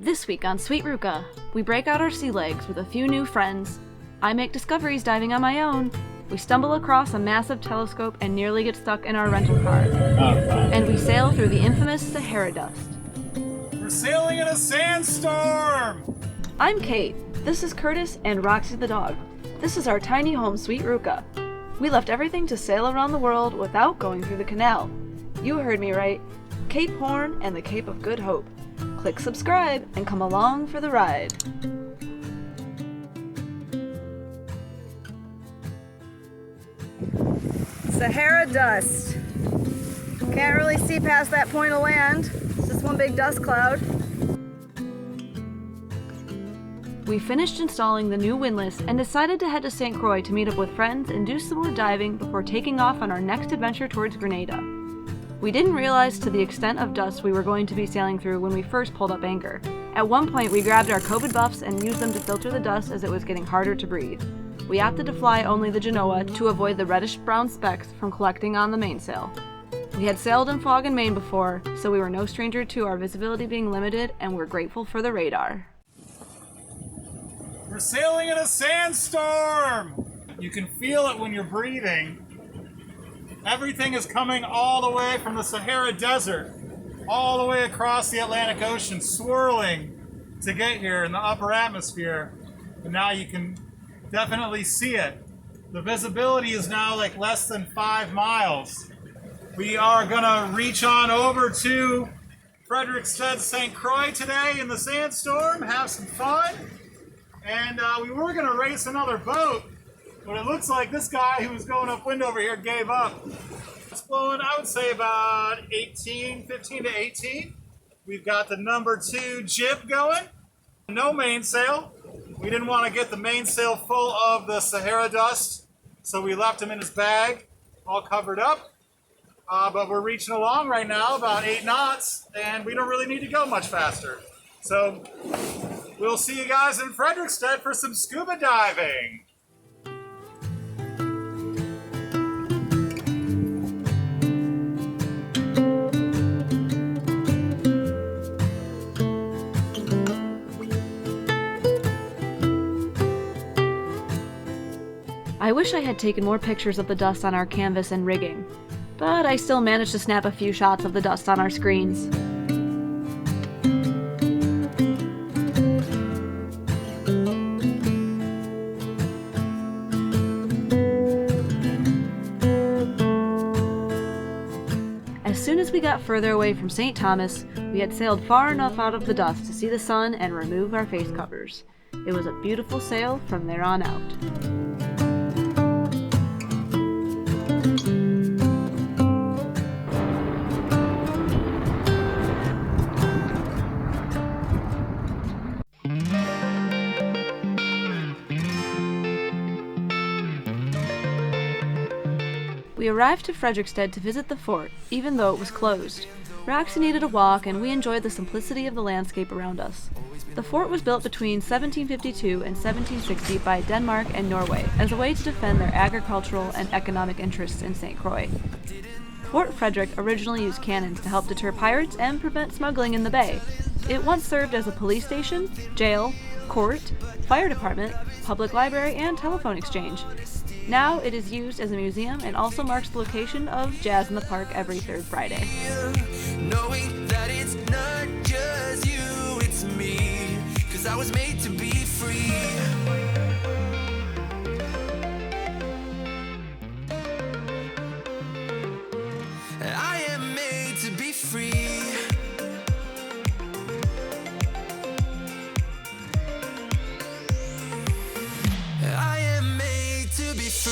This week on Sweet Ruka, we break out our sea legs with a few new friends. I make discoveries diving on my own. We stumble across a massive telescope and nearly get stuck in our rental car. And we sail through the infamous Sahara dust. We're sailing in a sandstorm! I'm Kate. This is Curtis and Roxy the dog. This is our tiny home, Sweet Ruka. We left everything to sail around the world without going through the canal. You heard me right. Cape Horn and the Cape of Good Hope. Click subscribe and come along for the ride. Sahara dust. Can't really see past that point of land. It's just one big dust cloud. We finished installing the new windlass and decided to head to St. Croix to meet up with friends and do some more diving before taking off on our next adventure towards Grenada. We didn't realize to the extent of dust we were going to be sailing through when we first pulled up anchor. At one point we grabbed our COVID buffs and used them to filter the dust as it was getting harder to breathe. We opted to fly only the genoa to avoid the reddish-brown specks from collecting on the mainsail. We had sailed in fog in Maine before, so we were no stranger to our visibility being limited, and we're grateful for the radar. We're sailing in a sandstorm! You can feel it when you're breathing. Everything is coming all the way from the Sahara Desert, all the way across the Atlantic Ocean, swirling to get here in the upper atmosphere. And now you can definitely see it. The visibility is now like less than 5 miles. We are gonna reach on over to Fredriksted, St. Croix today in the sandstorm, have some fun. And we were gonna race another boat, but it looks like this guy who was going upwind over here gave up. It's blowing, I would say about 15 to 18. We've got the number 2 jib going. No mainsail. We didn't want to get the mainsail full of the Sahara dust, so we left him in his bag, all covered up. But we're reaching along right now, about 8 knots, and we don't really need to go much faster. So we'll see you guys in Fredriksted for some scuba diving. I wish I had taken more pictures of the dust on our canvas and rigging, but I still managed to snap a few shots of the dust on our screens. As soon as we got further away from St. Thomas, we had sailed far enough out of the dust to see the sun and remove our face covers. It was a beautiful sail from there on out. We arrived to Fredriksted to visit the fort, even though it was closed. Roxy needed a walk, and we enjoyed the simplicity of the landscape around us. The fort was built between 1752 and 1760 by Denmark and Norway as a way to defend their agricultural and economic interests in St. Croix. Fort Frederick originally used cannons to help deter pirates and prevent smuggling in the bay. It once served as a police station, jail, court, fire department, public library, and telephone exchange. Now it is used as a museum and also marks the location of Jazz in the Park every 3rd Friday. Knowing that it's not just you, it's me, 'cause I was made to be free. I am made to be free. I am made to be free.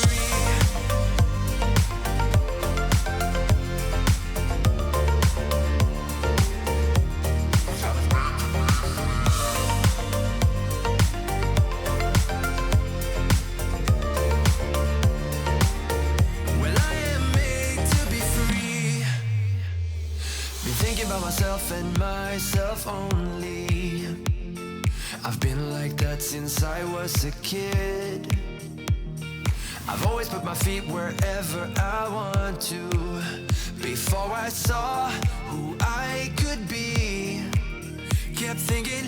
Well, I am made to be free. Been thinking about myself and myself only. I've been like that since I was a kid. I've always put my feet wherever I want to. Before I saw who I could be, kept thinking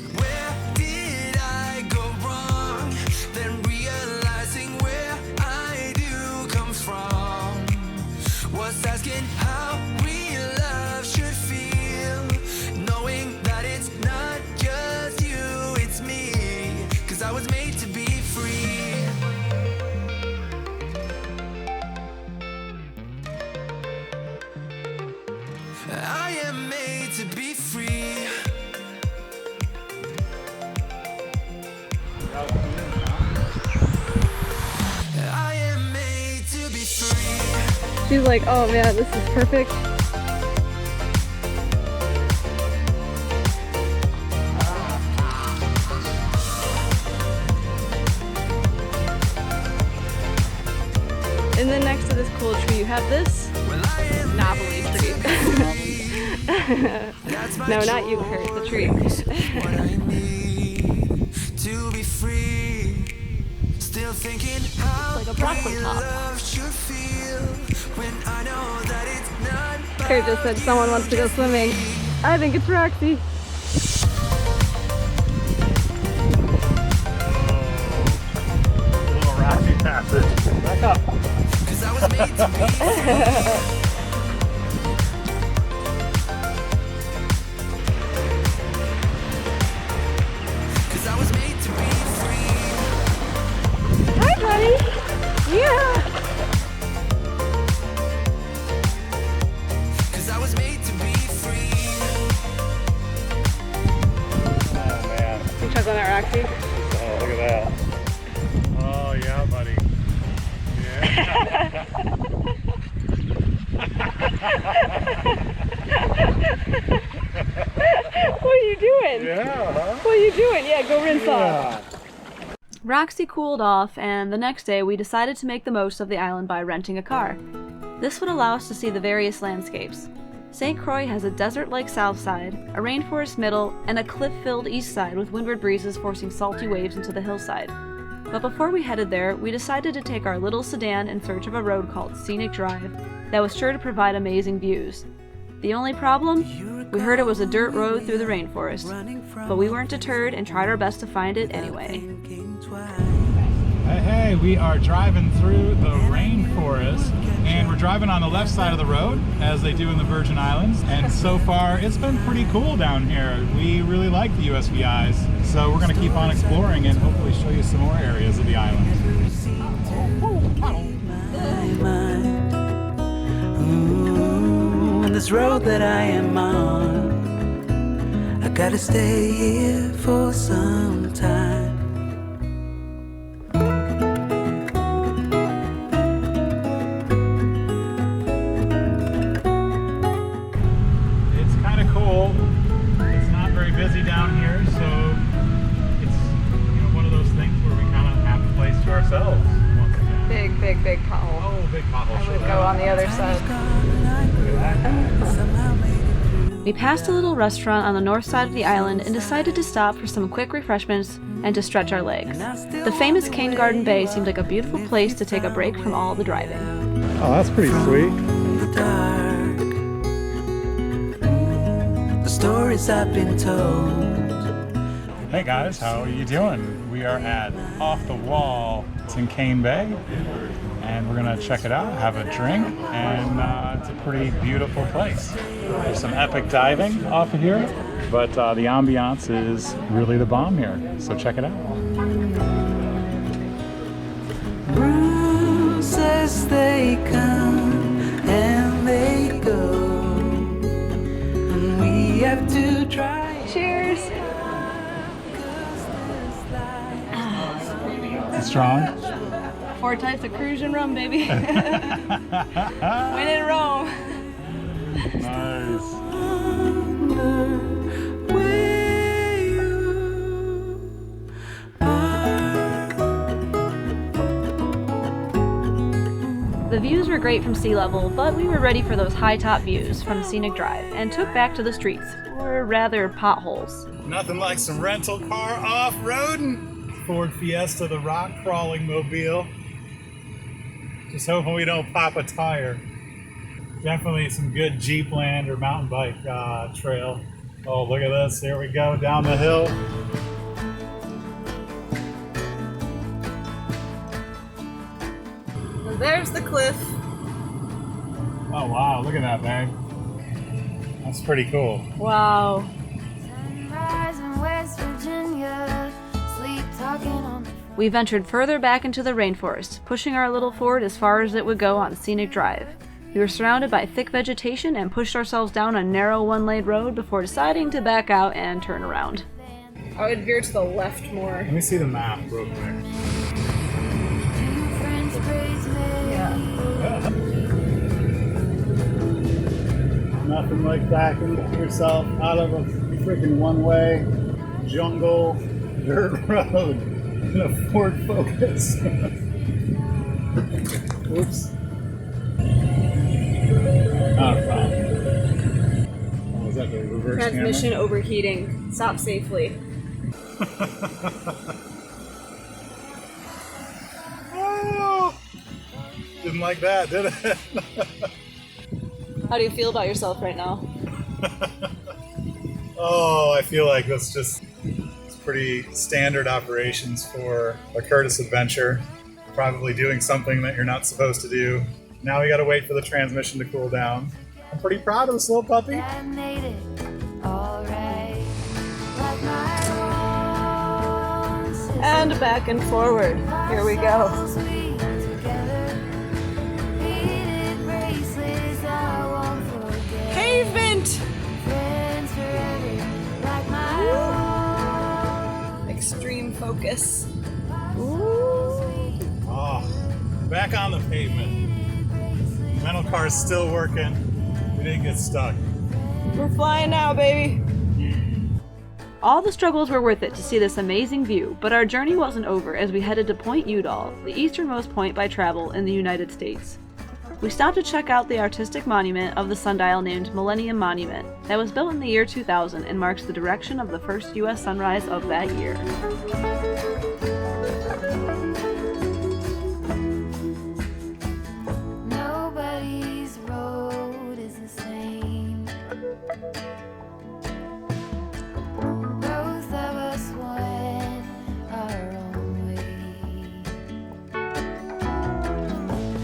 She's like, oh man, this is perfect. And then next to this cool tree, you have this knobbly tree. No, not you, Kurt, the tree. Like a broccoli top. Kurt just said someone wants to go swimming. I think it's Roxy. Little Roxy passage. Back up. Hi, buddy. Yeah. Oh man. You chuck on that, Roxy? Oh, look at that. Oh yeah, buddy. Yeah. What are you doing? Yeah, huh? What are you doing? Yeah, go rinse off. Yeah. Roxy cooled off, and the next day we decided to make the most of the island by renting a car. This would allow us to see the various landscapes. St. Croix has a desert-like south side, a rainforest middle, and a cliff-filled east side with windward breezes forcing salty waves into the hillside. But before we headed there, we decided to take our little sedan in search of a road called Scenic Drive that was sure to provide amazing views. The only problem? We heard it was a dirt road through the rainforest, but we weren't deterred and tried our best to find it anyway. Hey, we are driving through the rainforest, and we're driving on the left side of the road, as they do in the Virgin Islands, and so far it's been pretty cool down here. We really like the USVIs, so we're going to keep on exploring and hopefully show you some more areas of the island. On this road that I am on, I gotta stay here for some time. It's kind of cool. It's not very busy down here, so it's one of those things where we kind of have a place to ourselves once again. Big pothole. Oh, big pothole. I would go on the other side. We passed a little restaurant on the north side of the island and decided to stop for some quick refreshments and to stretch our legs. The famous Cane Garden Bay seemed like a beautiful place to take a break from all the driving. Oh, that's pretty sweet. The dark, the stories I've been told. Hey guys, how are you doing? We are at Off the Wall. It's in Cane Bay, and we're gonna check it out, have a drink, and it's a pretty beautiful place. There's some epic diving off of here, but the ambiance is really the bomb here, so check it out. Bruises, they come and they go, and we have to try. Cheers! It's strong. 4 types of cruise and rum, baby. When in Rome. Nice. The views were great from sea level, but we were ready for those high top views from Scenic Drive and took back to the streets, or rather potholes. Nothing like some rental car off-roading. Ford Fiesta, the rock crawling mobile. Just hoping we don't pop a tire. Definitely some good Jeep land or mountain bike trail. Oh, look at this. There we go, down the hill. There's the cliff. Oh, wow. Look at that, babe. That's pretty cool. Wow. Sunrise in West Virginia, sleep talking on the We ventured further back into the rainforest, pushing our little Ford as far as it would go on Scenic Drive. We were surrounded by thick vegetation and pushed ourselves down a narrow one-lane road before deciding to back out and turn around. I would veer to the left more. Let me see the map real quick. friends praise me. Yeah. Nothing like backing yourself out of a freaking one-way jungle dirt road in a Ford Focus. Oops. Oh, wow. Oh, is that the reverse Transmission camera? overheating. Stop safely. Oh, didn't like that, did it? How do you feel about yourself right now? Oh, I feel like it's pretty standard operations for a Curtis adventure. Probably doing something that you're not supposed to do. Now we gotta wait for the transmission to cool down. I'm pretty proud of this little puppy. I made it alright, like my own sister. And back and forward. Here we go. Sweet together, beaded bracelets I won't forget. Pavement! Friends forever, like my own. Extreme focus. Oh, back on the pavement. Rental car's still working. We didn't get stuck. We're flying now, baby. All the struggles were worth it to see this amazing view, but our journey wasn't over as we headed to Point Udall, the easternmost point by travel in the United States. We stopped to check out the artistic monument of the sundial named Millennium Monument that was built in the year 2000 and marks the direction of the first U.S. sunrise of that year. Nobody's road is the same. Both of us went our own way.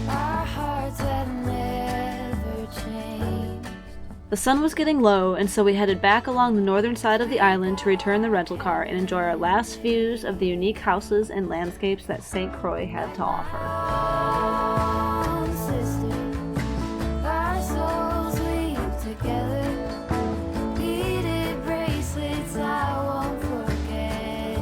Our hearts had never changed. The sun was getting low, and so we headed back along the northern side of the island to return the rental car and enjoy our last views of the unique houses and landscapes that St. Croix had to offer. Own sister, our souls weave together. Beaded bracelets I won't forget.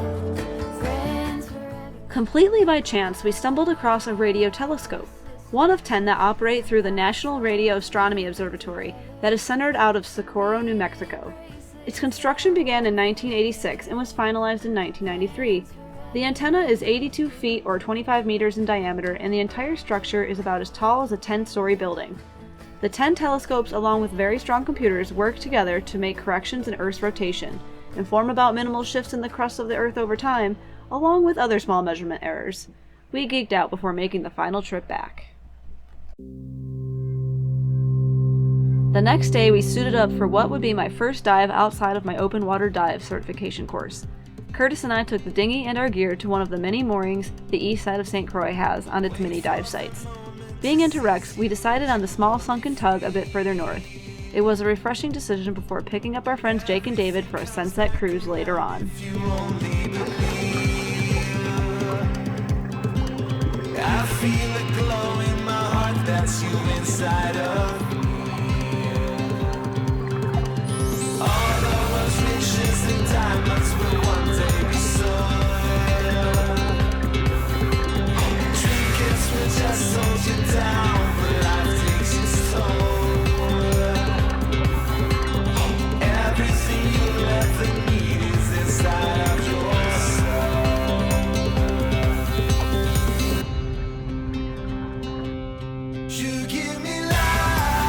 Friends forever. Completely by chance, we stumbled across a radio telescope, one of 10 that operate through the National Radio Astronomy Observatory that is centered out of Socorro, New Mexico. Its construction began in 1986 and was finalized in 1993. The antenna is 82 feet or 25 meters in diameter, and the entire structure is about as tall as a 10-story building. The 10 telescopes, along with very strong computers, work together to make corrections in Earth's rotation, inform about minimal shifts in the crust of the Earth over time, along with other small measurement errors. We geeked out before making the final trip back. The next day, we suited up for what would be my first dive outside of my open water dive certification course. Curtis and I took the dinghy and our gear to one of the many moorings the east side of St. Croix has on its mini dive sites. Being into wrecks, we decided on the small sunken tug a bit further north. It was a refreshing decision before picking up our friends Jake and David for a sunset cruise later on. I feel a glow in my heart, that's you inside of me. All of us riches and diamonds will one day be sold. Trinkets will just hold you down, but life takes its toll. Everything you'll ever need is inside of your soul. You give me life.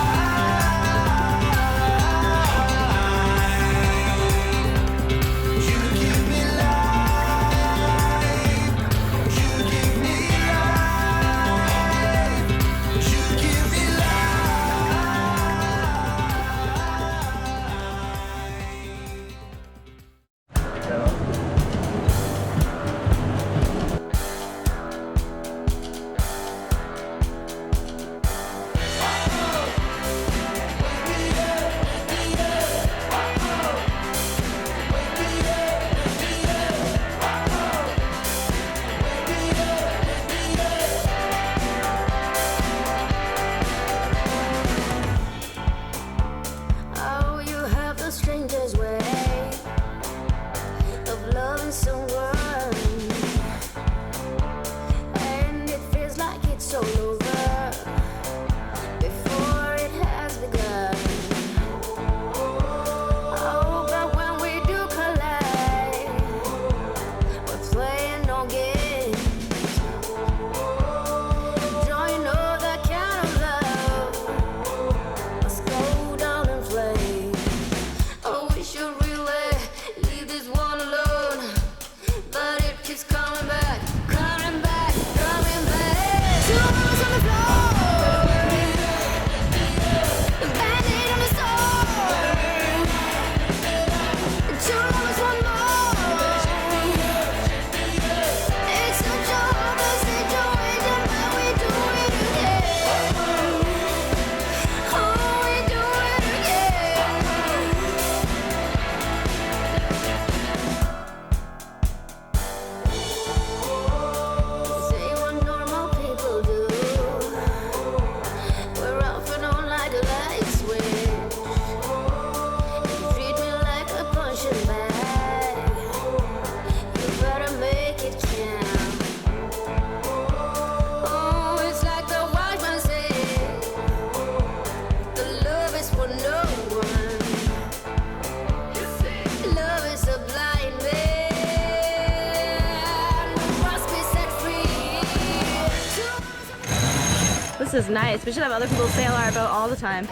This is nice. We should have other people sail our boat all the time.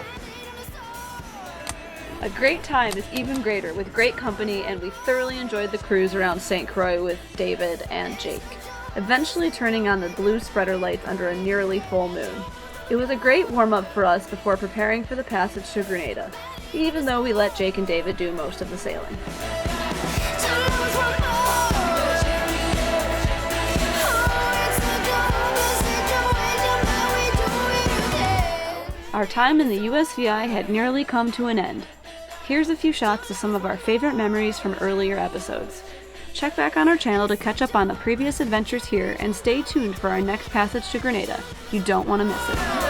A great time is even greater with great company, and we thoroughly enjoyed the cruise around St. Croix with David and Jake, eventually turning on the blue spreader lights under a nearly full moon. It was a great warm-up for us before preparing for the passage to Grenada, even though we let Jake and David do most of the sailing. Our time in the USVI had nearly come to an end. Here's a few shots of some of our favorite memories from earlier episodes. Check back on our channel to catch up on the previous adventures here, and stay tuned for our next passage to Grenada. You don't want to miss it.